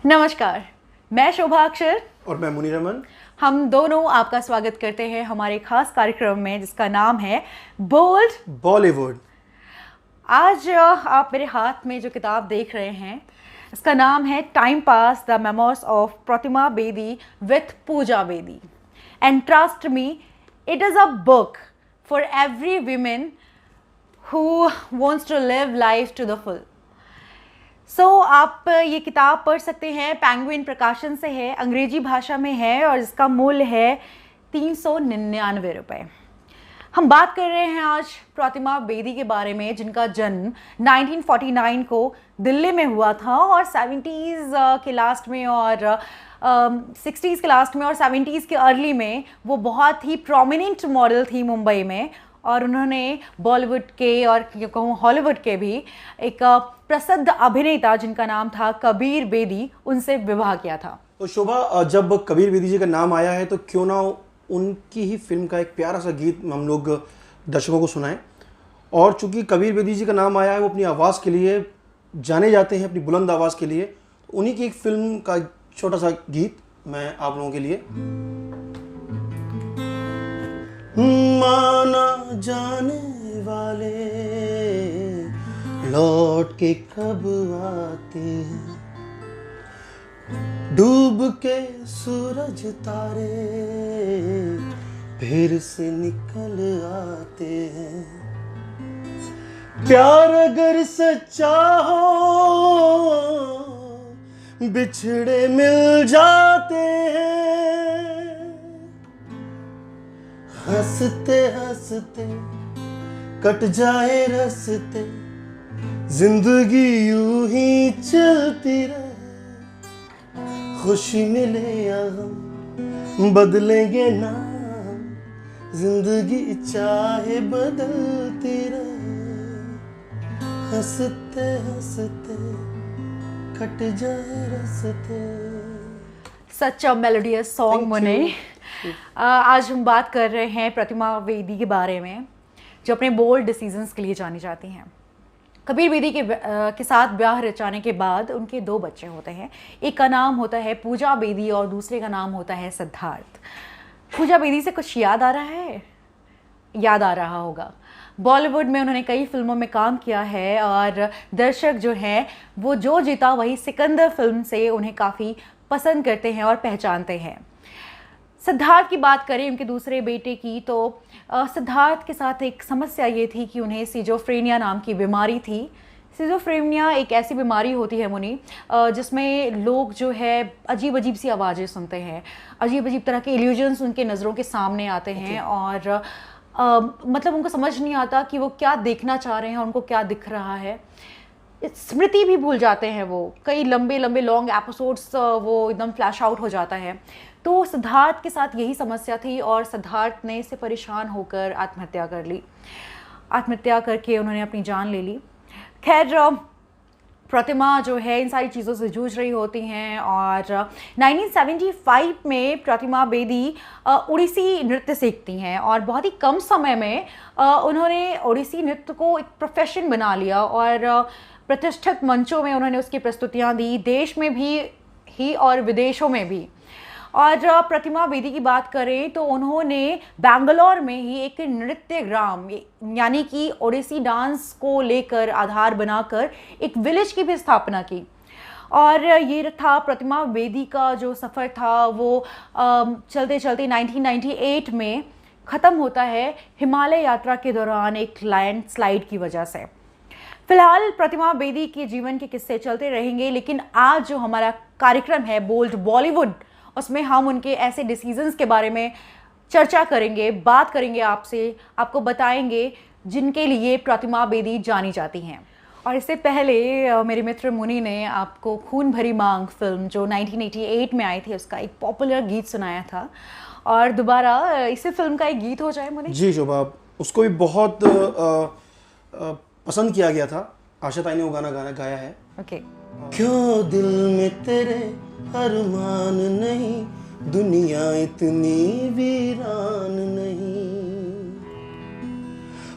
नमस्कार, मैं शोभा अक्षर और मैं मुनी रमन। हम दोनों आपका स्वागत करते हैं हमारे खास कार्यक्रम में जिसका नाम है बोल्ड बॉलीवुड। आज आप मेरे हाथ में जो किताब देख रहे हैं इसका नाम है time pass the memoirs of Pratima Bedi with Pooja Bedi. And trust me, it is a book for every women who wants to live life to the full. आप ये किताब पढ़ सकते हैं, पेंगुइन प्रकाशन से है, अंग्रेजी भाषा में है और इसका मूल्य है 399 रुपये। हम बात कर रहे हैं आज प्रतिमा बेदी के बारे में जिनका जन्म 1949 को दिल्ली में हुआ था और 70s के लास्ट में और 60s के लास्ट में और 70s के अर्ली में वो बहुत ही प्रोमिनेंट मॉडल थी मुंबई में। और उन्होंने बॉलीवुड के और कहूँ हॉलीवुड के भी एक प्रसिद्ध अभिनेता जिनका नाम था कबीर बेदी, उनसे विवाह किया था। तो शोभा, जब कबीर बेदी जी का नाम आया है तो क्यों ना उनकी ही फिल्म का एक प्यारा सा गीत हम लोग दर्शकों को सुनाएं। और चूंकि कबीर बेदी जी का नाम आया है, वो अपनी आवाज़ के लिए जाने जाते हैं, अपनी बुलंद आवाज़ के लिए। तो उन्हीं की एक फिल्म का छोटा सा गीत मैं आप लोगों के लिए। माना जाने वाले लौट के कब आते हैं, डूब के सूरज तारे फिर से निकल आते हैं। प्यार अगर सच्चा हो बिछड़े मिल जाते हैं, हंसते हंसते कट जाए रस्ते, जिंदगी यूं ही चलती रहे, खुशी मिले या गम बदलेंगे ना, जिंदगी चाहे बदलती रहे, हंसते हंसते कट जाए रस्ते। सच अ मेलोडियस सॉन्ग मुने। आज हम बात कर रहे हैं प्रतिमा बेदी के बारे में जो अपने बोल्ड डिसीजंस के लिए जानी जाती हैं। कबीर बेदी के साथ ब्याह रचाने के बाद उनके 2 बच्चे होते हैं। एक का नाम होता है पूजा बेदी और दूसरे का नाम होता है सिद्धार्थ। पूजा बेदी से कुछ याद आ रहा है? याद आ रहा होगा। बॉलीवुड में उन्होंने कई फिल्मों में काम किया है और दर्शक जो हैं वो जो जीता वही सिकंदर फिल्म से उन्हें काफ़ी पसंद करते हैं और पहचानते हैं। सिद्धार्थ की बात करें, उनके दूसरे बेटे की, तो सिद्धार्थ के साथ एक समस्या ये थी कि उन्हें सिजोफ्रेनिया नाम की बीमारी थी। सिजोफ्रेनिया एक ऐसी बीमारी होती है मुनि जिसमें लोग जो है अजीब अजीब सी आवाज़ें सुनते हैं, अजीब अजीब तरह के इल्यूजन्स उनके नज़रों के सामने आते हैं और मतलब उनको समझ नहीं आता कि वो क्या देखना चाह रहे हैं, उनको क्या दिख रहा है। स्मृति भी भूल जाते हैं, वो कई लंबे लंबे लॉन्ग एपिसोड्स वो एकदम फ्लैश आउट हो जाता है। तो सिद्धार्थ के साथ यही समस्या थी और सिद्धार्थ ने इससे परेशान होकर आत्महत्या कर ली। आत्महत्या करके उन्होंने अपनी जान ले ली। खैर, प्रतिमा जो है इन सारी चीज़ों से जूझ रही होती हैं और 1975 में प्रतिमा बेदी ओडिसी नृत्य सीखती हैं और बहुत ही कम समय में उन्होंने ओडिसी नृत्य को एक प्रोफेशन बना लिया और प्रतिष्ठित मंचों में उन्होंने उसकी प्रस्तुतियाँ दी, देश में भी ही और विदेशों में भी। और प्रतिमा बेदी की बात करें तो उन्होंने बैंगलोर में ही एक नृत्य ग्राम यानी कि ओडिसी डांस को लेकर आधार बनाकर एक विलेज की भी स्थापना की। और ये था प्रतिमा बेदी का जो सफ़र था वो चलते चलते 1998 में ख़त्म होता है हिमालय यात्रा के दौरान एक लैंडस्लाइड की वजह से। फिलहाल प्रतिमा बेदी के जीवन के किस्से चलते रहेंगे, लेकिन आज जो हमारा कार्यक्रम है बोल्ड बॉलीवुड, उसमें हम उनके ऐसे डिसीजंस के बारे में चर्चा करेंगे, बात करेंगे आपसे, आपको बताएंगे जिनके लिए प्रतिमा बेदी जानी जाती हैं। और इससे पहले मेरे मित्र मुनि ने आपको खून भरी मांग फिल्म जो 1988 में आई थी उसका एक पॉपुलर गीत सुनाया था और दोबारा इसी फिल्म का एक गीत हो जाए मुनि। जी शोभा, उसको भी बहुत पसंद किया गया था। आशा ताई ने वो गाना गाया है। ओके। क्यों दिल में तेरे अरमान नहीं, दुनिया इतनी वीरान नहीं,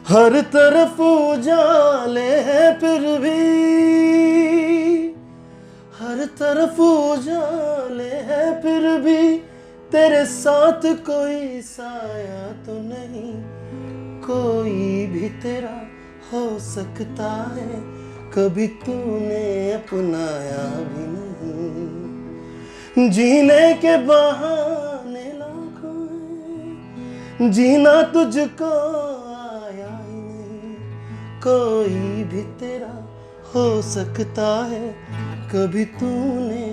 हर तरफ उजाले हैं फिर भी, हर हर तरफ उजाले हैं फिर भी तेरे साथ कोई साया तो नहीं, कोई भी तेरा हो सकता है, कभी तूने अपनाया भी नहीं। जीने के बहाने लाखों हैं, जीना तुझको आया ही नहीं, कोई भी तेरा हो सकता है, कभी तूने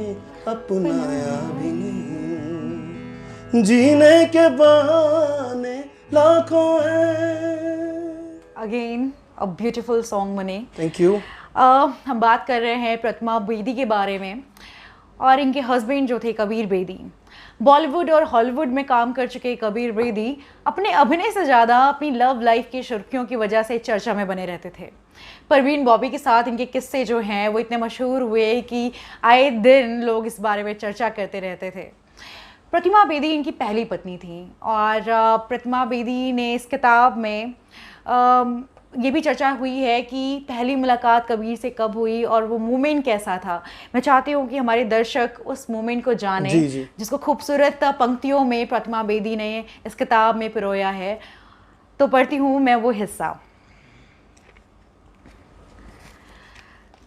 अपनाया भी नहीं। जीने के बहाने लाखों हैं। अगेन अ ब्यूटीफुल सॉन्ग मने। Thank you. हम बात कर रहे हैं प्रतिमा बेदी के बारे में और इनके हस्बैंड जो थे कबीर बेदी। बॉलीवुड और हॉलीवुड में काम कर चुके कबीर बेदी अपने अभिनय से ज़्यादा अपनी लव लाइफ की सुर्खियों की वजह से चर्चा में बने रहते थे। परवीन बॉबी के साथ इनके किस्से जो हैं वो इतने मशहूर हुए कि आए दिन लोग इस बारे में चर्चा करते रहते थे। प्रतिमा बेदी इनकी पहली पत्नी थी और प्रतिमा बेदी ने इस किताब में ये भी चर्चा हुई है कि पहली मुलाकात कबीर से कब हुई और वो मोमेंट कैसा था। मैं चाहती हूँ कि हमारे दर्शक उस मोमेंट को जाने जी। जिसको खूबसूरत पंक्तियों में प्रतिमा बेदी ने इस किताब में पिरोया है। तो पढ़ती हूँ मैं वो हिस्सा।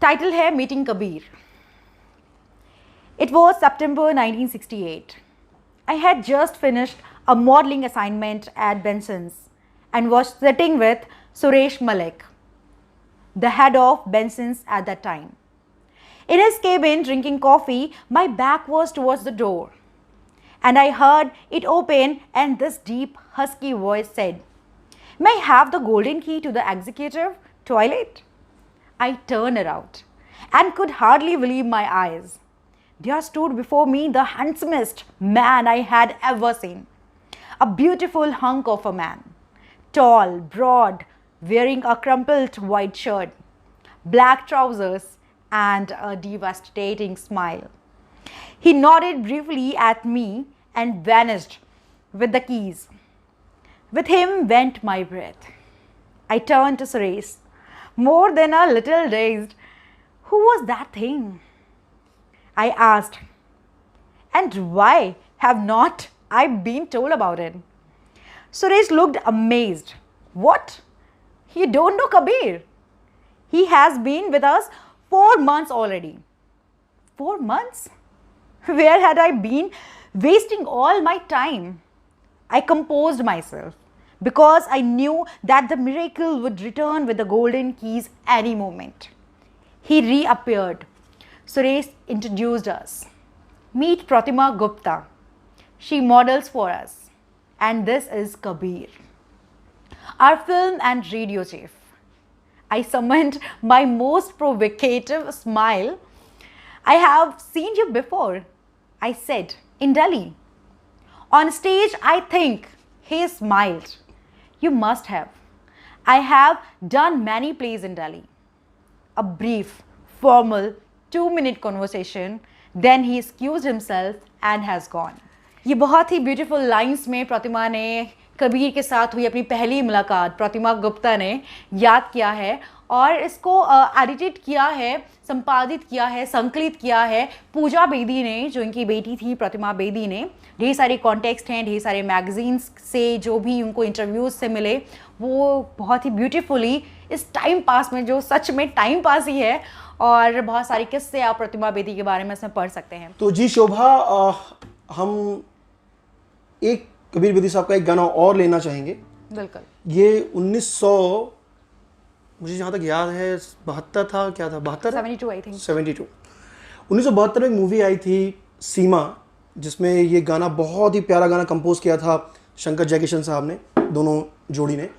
टाइटल है meeting Kabir. It was September 1968. I had just finished a modeling assignment at Benson's and was sitting with Suresh Malik, the head of Benson's at that time. In his cabin drinking coffee, my back was towards the door, and I heard it open and this deep, husky voice said, "May I have the golden key to the executive toilet?" I turned around and could hardly believe my eyes. There stood before me the handsomest man I had ever seen. A beautiful hunk of a man, tall, broad, wearing a crumpled white shirt, black trousers, and a devastating smile. He nodded briefly at me and vanished with the keys. With him went my breath. I turned to Suresh, more than a little dazed. Who was that thing? I asked. And why have not I been told about it? Suresh looked amazed. What? You don't know Kabir? He has been with us 4 months already. 4 months? Where had I been wasting all my time? I composed myself because I knew that the miracle would return with the golden keys any moment. He reappeared. Suresh introduced us. Meet Pratima Gupta. She models for us. And this is Kabir, our film and radio chief. I summoned my most provocative smile. I have seen you before, I said, in Delhi. On stage, I think. He smiled. You must have. I have done many plays in Delhi. A brief, formal, 2-minute conversation. Then he excused himself and has gone. ये बहुत ही beautiful lines में प्रतिमा ने कबीर के साथ हुई अपनी पहली मुलाकात प्रतिमा गुप्ता ने याद किया है और इसको एडिटेड किया है, संपादित किया है, संकलित किया है पूजा बेदी ने, जो इनकी बेटी थी प्रतिमा बेदी ने। ढेर सारे कॉन्टेक्स्ट हैं, ढेर सारे मैगजीन्स से जो भी उनको इंटरव्यूज से मिले वो बहुत ही ब्यूटीफुली इस टाइम पास में, जो सच में टाइम पास ही है, और बहुत सारी किस्से आप प्रतिमा बेदी के बारे में इसमें पढ़ सकते हैं। तो जी शोभा, हम एक कबीर बेदी साहब का एक गाना और लेना चाहेंगे। बिल्कुल। ये 1900, मुझे जहाँ तक याद है 72 था, क्या था 72, 72 आई थिंक 72। 1972 में एक मूवी आई थी सीमा, जिसमें ये गाना बहुत ही प्यारा गाना कंपोज किया था शंकर जयकिशन साहब ने, दोनों जोड़ी ने।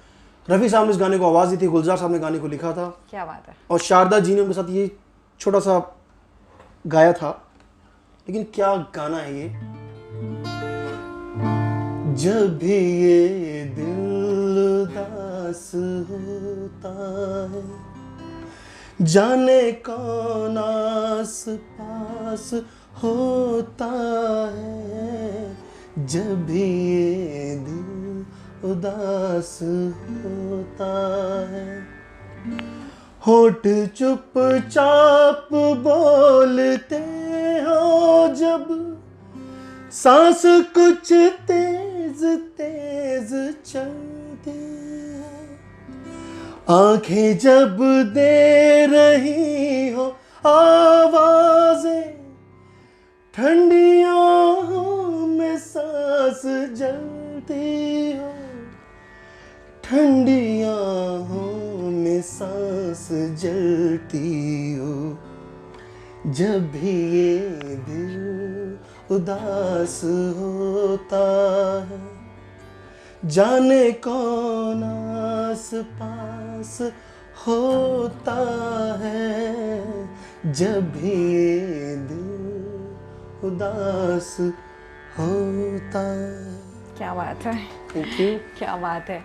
रफ़ी साहब ने इस गाने को आवाज़ दी थी, गुलजार साहब ने गाने को लिखा था। क्या बात है। और शारदा जी ने उनके साथ ये छोटा सा गाया था। लेकिन क्या गाना है ये। जब भी ये दिल उदास होता है, जाने कौन आस पास होता है, जब भी ये दिल उदास होता है, होठ चुपचाप बोलते जब सांस कुछ तेज तेज चलती है, आंखें जब दे रही हो आवाजें, ठंडी आंखों में सांस जलती हो, ठंडी आंखों में सांस जलती हो। जब भी ये दिल उदास होता है, जाने कौन आस पास होता है, जब भी ये दिल उदास होता है। क्या बात है, थैंक यू। क्या बात है।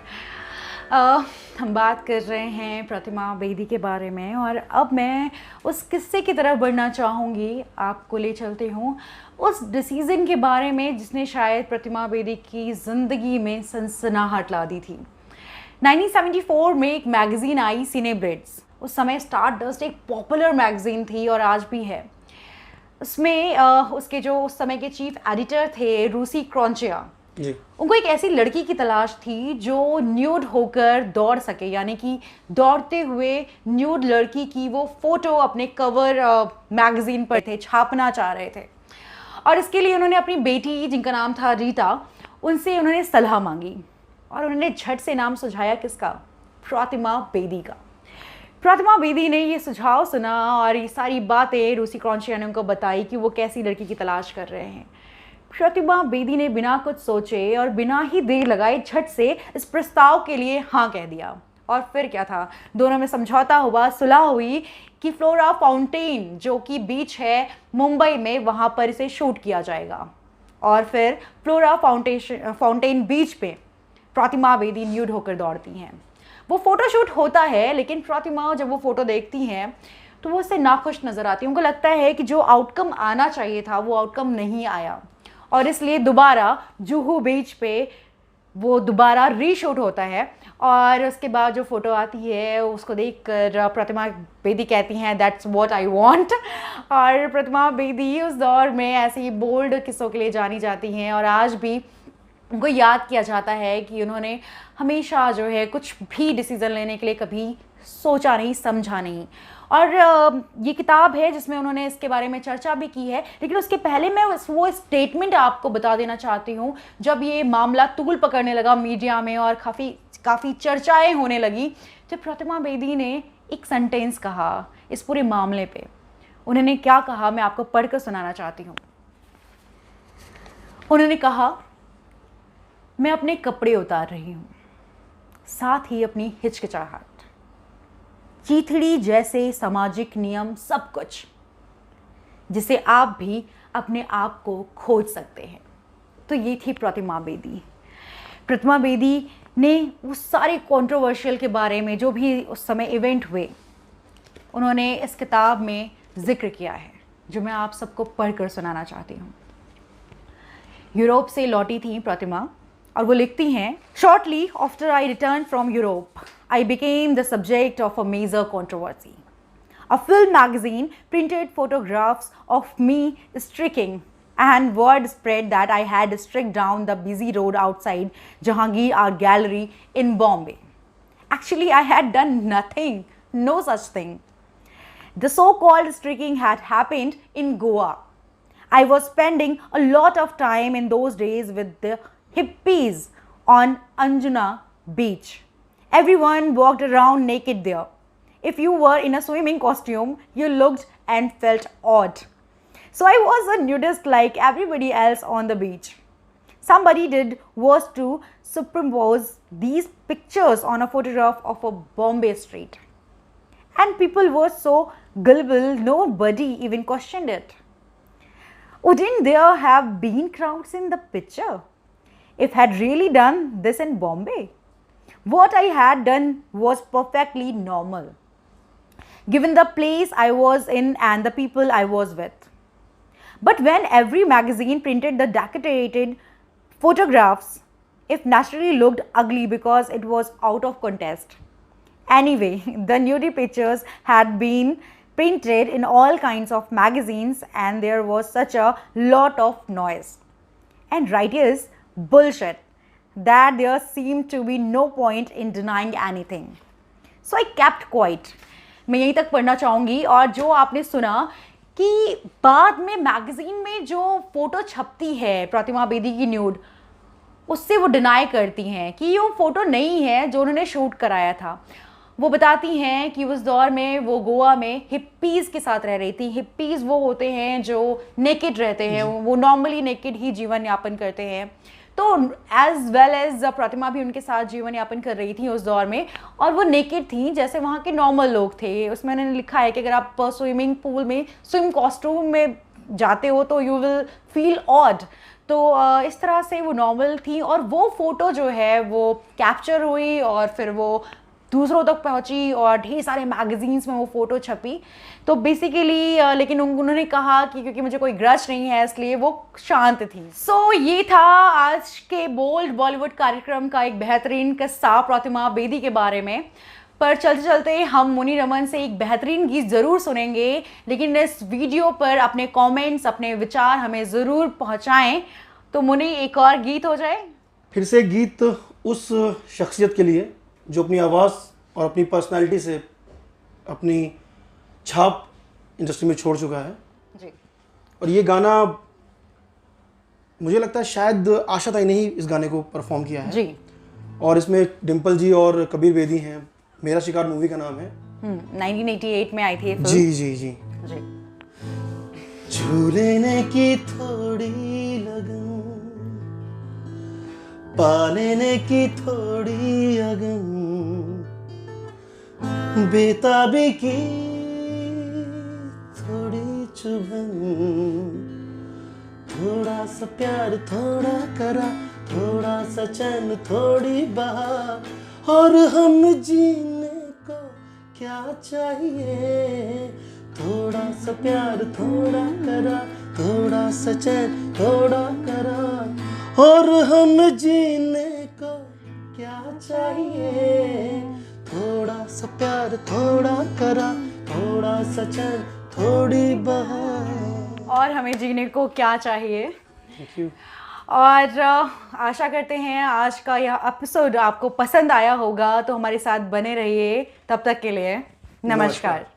हम बात कर रहे हैं प्रतिमा बेदी के बारे में, और अब मैं उस किस्से की तरफ बढ़ना चाहूँगी। आपको ले चलते हूँ उस डिसीज़न के बारे में जिसने शायद प्रतिमा बेदी की ज़िंदगी में सनसनाहट ला दी थी। 1974 में एक मैगज़ीन आई, सिनेब्रेड्स। उस समय स्टार डस्ट एक पॉपुलर मैगज़ीन थी और आज भी है। उसमें उसके जो उस समय के चीफ एडिटर थे रूसी क्रॉन्चिया, उनको एक ऐसी लड़की की तलाश थी जो न्यूड होकर दौड़ सके, यानी कि दौड़ते हुए न्यूड लड़की की वो फोटो अपने कवर मैगजीन पर थे, छापना चाह रहे थे। और इसके लिए उन्होंने अपनी बेटी, जिनका नाम था रीटा, उनसे उन्होंने सलाह मांगी और उन्होंने झट से नाम सुझाया किसका? प्रतिमा बेदी का। प्रतिमा बेदी ने ये सुझाव सुना और ये सारी बातें रूसी क्रॉन्चिया ने उनको बताई कि वो कैसी लड़की की तलाश कर रहे हैं। प्रतिमा बेदी ने बिना कुछ सोचे और बिना ही देर लगाए झट से इस प्रस्ताव के लिए हाँ कह दिया। और फिर क्या था, दोनों में समझौता हुआ, सुलह हुई कि फ्लोरा फाउंटेन जो कि बीच है मुंबई में, वहाँ पर इसे शूट किया जाएगा। और फिर फ्लोरा फाउंटेन बीच पे प्रतिमा बेदी न्यूड होकर दौड़ती हैं। वो फोटोशूट होता है, लेकिन प्रतिमा जब वो फ़ोटो देखती हैं तो वो उससे नाखुश नज़र आती है। उनको लगता है कि जो आउटकम आना चाहिए था वो आउटकम नहीं आया, और इसलिए दोबारा जुहू बीच पे वो दोबारा रीशूट होता है। और उसके बाद जो फ़ोटो आती है उसको देखकर प्रतिमा बेदी कहती हैं दैट्स व्हाट आई वांट। और प्रतिमा बेदी उस दौर में ऐसे ही बोल्ड किस्सों के लिए जानी जाती हैं, और आज भी उनको याद किया जाता है कि उन्होंने हमेशा जो है कुछ भी डिसीज़न लेने के लिए कभी सोचा नहीं, समझा नहीं। और ये किताब है जिसमें उन्होंने इसके बारे में चर्चा भी की है। लेकिन उसके पहले मैं वो स्टेटमेंट आपको बता देना चाहती हूँ। जब ये मामला तूल पकड़ने लगा मीडिया में और काफ़ी चर्चाएं होने लगी, तो प्रतिमा बेदी ने एक सेंटेंस कहा इस पूरे मामले पे। उन्होंने क्या कहा, मैं आपको पढ़कर सुनाना चाहती हूँ। उन्होंने कहा, मैं अपने कपड़े उतार रही हूँ, साथ ही अपनी हिचकिचाहट, चीथड़ी जैसे सामाजिक नियम, सब कुछ जिसे आप भी अपने आप को खोज सकते हैं। तो ये थी प्रतिमा बेदी। प्रतिमा बेदी ने उस सारे कंट्रोवर्शियल के बारे में जो भी उस समय इवेंट हुए, उन्होंने इस किताब में जिक्र किया है, जो मैं आप सबको पढ़कर सुनाना चाहती हूँ। यूरोप से लौटी थी प्रतिमा और वो लिखती हैं, shortly after I return from Europe, I became the subject of a major controversy. A film magazine printed photographs of me streaking, and word spread that I had streaked down the busy road outside Jahangir Art Gallery in Bombay. Actually, I had done nothing, no such thing. The so-called streaking had happened in Goa. I was spending a lot of time in those days with the hippies on Anjuna Beach. Everyone walked around naked there. If you were in a swimming costume, you looked and felt odd. So I was a nudist like everybody else on the beach. Somebody did was to superimpose these pictures on a photograph of a Bombay street. And people were so gullible, nobody even questioned it. Wouldn't there have been crowds in the picture if had really done this in Bombay? What I had done was perfectly normal, given the place I was in and the people I was with. But when every magazine printed the decorated photographs, it naturally looked ugly because it was out of context. Anyway, the nudie pictures had been printed in all kinds of magazines, and there was such a lot of noise. And writers bullshit that there seemed to be no point in denying anything. So I kept quiet. मैं यहीं तक पढ़ना चाहूँगी। और जो आपने सुना कि बाद में मैगज़ीन में जो फ़ोटो छपती है प्रतिमा बेदी की न्यूड, उससे वो डिनाई करती हैं कि ये वो फ़ोटो नहीं है जो उन्होंने शूट कराया था। वो बताती हैं कि उस दौर में वो गोवा में हिप्पीज़ के साथ रह रही थी। हिप्पीज़ वो होते हैं जो नेकेड रहते हैं, वो नॉर्मली नेकेड ही जीवन यापन करते हैं। तो एज वेल एज प्रतिमा भी उनके साथ जीवन यापन कर रही थी उस दौर में, और वो नेकेड थी जैसे वहाँ के नॉर्मल लोग थे। उसमें उन्होंने लिखा है कि अगर आप स्विमिंग पूल में स्विम कॉस्ट्यूम में जाते हो तो यू विल फील ऑड। तो इस तरह से वो नॉर्मल थी, और वो फ़ोटो जो है वो कैप्चर हुई और फिर वो दूसरों तक पहुंची और ढेर सारे मैगजीन्स में वो फ़ोटो छपी। तो बेसिकली लेकिन उन्होंने कहा कि क्योंकि मुझे कोई ग्रज नहीं है इसलिए वो शांत थी। सो ये था आज के बोल्ड बॉलीवुड कार्यक्रम का एक बेहतरीन किस्सा प्रतिमा बेदी के बारे में। पर चलते चलते हम मुनि रमन से एक बेहतरीन गीत ज़रूर सुनेंगे, लेकिन इस वीडियो पर अपने कमेंट्स, अपने विचार हमें ज़रूर पहुंचाएं। तो मुनि, एक और गीत हो जाए। फिर से गीत उस शख्सियत के लिए जो अपनी आवाज़ और अपनी पर्सनालिटी से अपनी छाप इंडस्ट्री में छोड़ चुका है जी। और ये गाना मुझे लगता है शायद आशा ताई ने ही इस गाने को परफॉर्म किया है जी। और इसमें डिम्पल जी और कबीर बेदी हैं। मेरा शिकार मूवी का नाम है। 1988 में आई थी ये फिल्म। जी जी जी जी। छू लेने की थोड़ी लगन, पा लेने की थोड़ी अगन, बेताबी की थोड़ी चुभन, थोड़ा सा प्यार थोड़ा करा, थोड़ा सा चैन थोड़ी बहार, और हम जीने को क्या चाहिए, थोड़ा सा प्यार थोड़ा करा, थोड़ा सा चैन थोड़ा करा, और हम जीने को क्या चाहिए, थोड़ा सा प्यार थोड़ा करा, थोड़ा सा चैन थोड़ी बहार, और हमें जीने को क्या चाहिए। Thank you. और आशा करते हैं आज का यह एपिसोड आपको पसंद आया होगा, तो हमारे साथ बने रहिए। तब तक के लिए नमस्कार।